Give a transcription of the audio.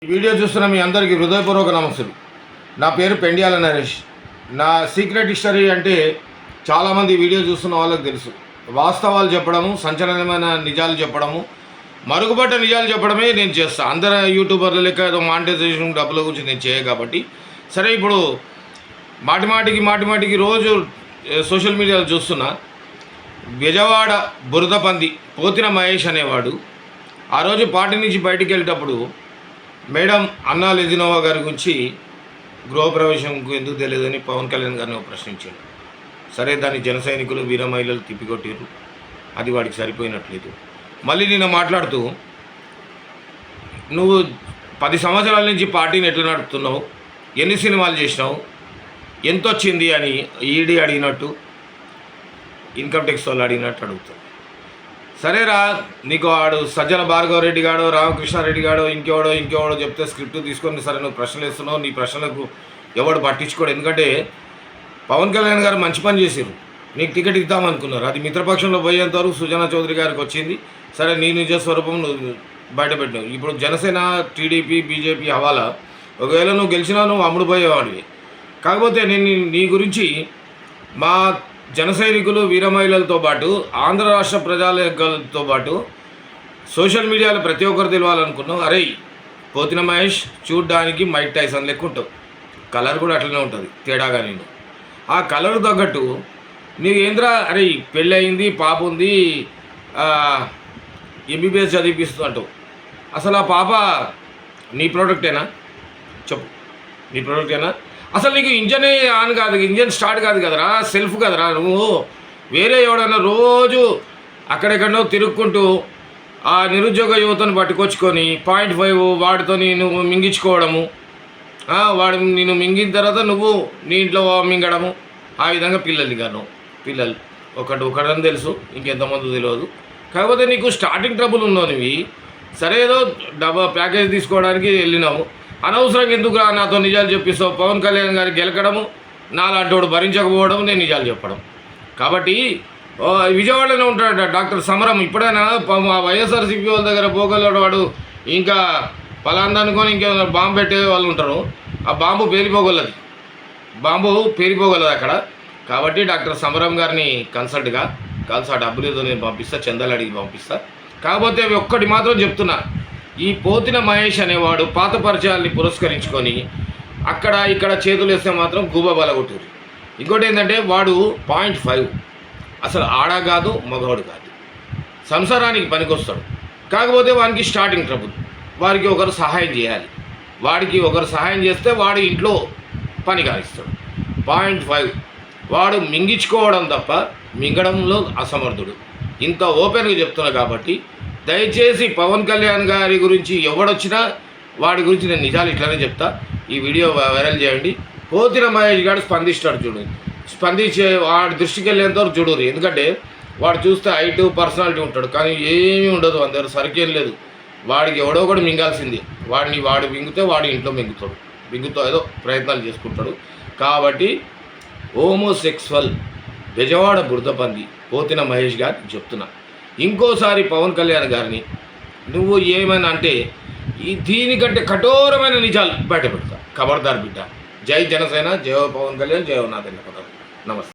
ఈ వీడియో చూస్తున్న మీ అందరికీ హృదయపూర్వక నమస్సులు. నా పేరు పెండ్యాల నరేష్. నా సీక్రెట్ హిస్టరీ అంటే చాలామంది వీడియో చూస్తున్న వాళ్ళకి తెలుసు. వాస్తవాలు చెప్పడము, సంచలనమైన నిజాలు చెప్పడము, మరుగుపడ్డ నిజాలు చెప్పడమే నేను చేస్తాను. అందరూ యూట్యూబర్ల లెక్క ఏదో మానిటైజేషన్ డబ్బుల గురించి నేను చేయ కాబట్టి సరే. ఇప్పుడు మాటిమాటికి రోజు సోషల్ మీడియాలో చూస్తున్నా, బెజవాడ బురదపంది పోతిన మహేష్ అనేవాడు ఆ రోజు పార్టీ నుంచి బయటికి వెళ్ళేటప్పుడు మేడం అన్నా లెజినోవా గారి గురించి గృహప్రవేశంకు ఎందుకు తెలియదని పవన్ కళ్యాణ్ గారిని ప్రశ్నించాడు. సరే, దాన్ని జన సైనికులు వీర మహిళలు తిప్పికొట్టారు. అది వాడికి సరిపోయినట్లేదు. మళ్ళీ నిన్న మాట్లాడుతూ, నువ్వు 10 సంవత్సరాల నుంచి పార్టీని ఎట్లా నడుపుతున్నావు, ఎన్ని సినిమాలు చేసినావు, ఎంత వచ్చింది అని ఈడీ అడిగినట్టు, ఇన్కమ్ ట్యాక్స్ వాళ్ళు అడిగినట్టు అడుగుతావు. సరేరా, నీకు వాడు సజ్జల భార్గవరెడ్డి గాడో రామకృష్ణారెడ్డి గాడో ఇంకెవడో చెప్తే స్క్రిప్ట్ తీసుకొని సరే నువ్వు ప్రశ్నలు వేస్తున్నావు. నీ ప్రశ్నలకు ఎవడు పట్టించుకోడు. ఎందుకంటే పవన్ కళ్యాణ్ గారు మంచి పని చేశారు, నీకు టికెట్ ఇద్దామనుకున్నారు. అది మిత్రపక్షంలో పోయేంతవరకు సుజనా చౌదరి గారికి వచ్చింది. సరే, నీ నిజ స్వరూపం నువ్వు బయటపెట్టినావు. ఇప్పుడు జనసేన, టీడీపీ, బీజేపీ హవాలా. ఒకవేళ నువ్వు గెలిచినా నువ్వు అమ్ముడు పోయేవాడివి. కాకపోతే నేను నీ గురించి మా జన సైనికులు వీర మహిళలతో పాటు ఆంధ్ర రాష్ట్ర ప్రజలతో పాటు సోషల్ మీడియాలో ప్రతి ఒక్కరు తెలియాలనుకున్నాం. అరే, పోతిన మహేష్ చూడ్డానికి మైక్ టైసన్ లెక్క ఉంటావు, కలర్ కూడా అట్లనే ఉంటుంది, తేడాగా. నేను ఆ కలర్ తగ్గట్టు నీకు ఏంద్రా, అరే పెళ్ళి అయింది, పాప ఉంది, ఎంబీబీఎస్ చదివిపిస్తూ అంటావు. అసలు ఆ పాప నీ ప్రోడక్టేనా? చెప్పు, నీ ప్రోడక్టేనా? అసలు నీకు ఇంజన్ ఆన్ కాదు, ఇంజన్ స్టార్ట్ కాదు కదరా, సెల్ఫ్ కదరా. నువ్వు వేరే ఎవడన్నా రోజు అక్కడెక్కడో తిరుక్కుంటూ ఆ నిరుద్యోగ యువతను పట్టుకొచ్చుకొని 0.5 వాడితో నువ్వు మింగించుకోవడము, వాడు నేను మింగిన తర్వాత నువ్వు నీ ఇంట్లో మింగడము, ఆ విధంగా పిల్లలు ఒకడని తెలుసు, ఇంకెంతమంది తెలియదు. కాకపోతే నీకు స్టార్టింగ్ ట్రబుల్ ఉన్నావు. నువ్వు సరే ఏదో ప్యాకేజ్ తీసుకోవడానికి వెళ్ళినావు. అనవసరంగా ఎందుకు నాతో నిజాలు చెప్పిస్తావు? పవన్ కళ్యాణ్ గారికి గెలకడము, నాలాంటోడు భరించకపోవడం, నేను నిజాలు చెప్పడం. కాబట్టి విజయవాడలోనే ఉంటాడు డాక్టర్ సమరం. ఇప్పుడైనా వైఎస్ఆర్సీపీ వాళ్ళ దగ్గర పోగలడు వాడు, ఇంకా పలాందా అనుకొని ఇంకేమైనా బాంబు పెట్టే వాళ్ళు ఉంటారు. ఆ బాంబు పేలిపోగలదు అక్కడ. కాబట్టి డాక్టర్ సమరం గారిని కన్సల్ట్గా కలిసి ఆ డబ్బులు ఏదో నేను పంపిస్తా, చందాలు అడిగి పంపిస్తా. కాకపోతే ఒక్కటి మాత్రం చెప్తున్నా, ఈ పోతిన మహేష్ అనేవాడు పాత పరిచయాల్ని పురస్కరించుకొని అక్కడ ఇక్కడ చేతులు వేస్తే మాత్రం గుబ బలగొట్టురు. ఇంకోటి ఏంటంటే వాడు 0.5 అసలు ఆడ కాదు, మగవాడు కాదు, సంసారానికి పనికొస్తాడు. కాకపోతే వానికి స్టార్టింగ్ ట్రబుల్. వారికి ఒకరు సహాయం చేయాలి. వాడికి ఒకరు సహాయం చేస్తే వాడు ఇంట్లో పని కానిస్తాడు. 0.5 వాడు మింగించుకోవడం తప్ప మింగడంలో అసమర్థుడు. ఇంత ఓపెన్గా చెప్తున్నా కాబట్టి దయచేసి పవన్ కళ్యాణ్ గారి గురించి ఎవడొచ్చినా వాడి గురించి నేను నిజాలు ఇట్లానే చెప్తా. ఈ వీడియో వైరల్ చేయండి. పోతిన మహేష్ గారు స్పందిస్తాడు, చూడండి. స్పందించే వాడి దృష్టికి వెళ్ళేంతవరకు చూడరు. ఎందుకంటే వాడు చూస్తే హైట్, పర్సనాలిటీ ఉంటాడు, కానీ ఏమీ ఉండదు, అందరు సరికేం లేదు. వాడికి ఎవడో ఒకటి మింగాల్సింది. వాడు మింగితే వాడి ఇంట్లో మింగుతో ఏదో ప్రయత్నాలు చేసుకుంటాడు. కాబట్టి హోమోసెక్సువల్ బెజవాడ బురదపంది పోతిన మహేష్ గారికి చెప్తున్నా, ఇంకోసారి పవన్ కళ్యాణ్ గారిని నువ్వు ఏమైనా అంటే దీనికంటే కఠోరమైన నిజాలు బయటపెడతా. ఖబర్దార్ బిడ్డ. జై జనసేన, జయ పవన్ కళ్యాణ్, జయ నాదెల్ల. నమస్తే.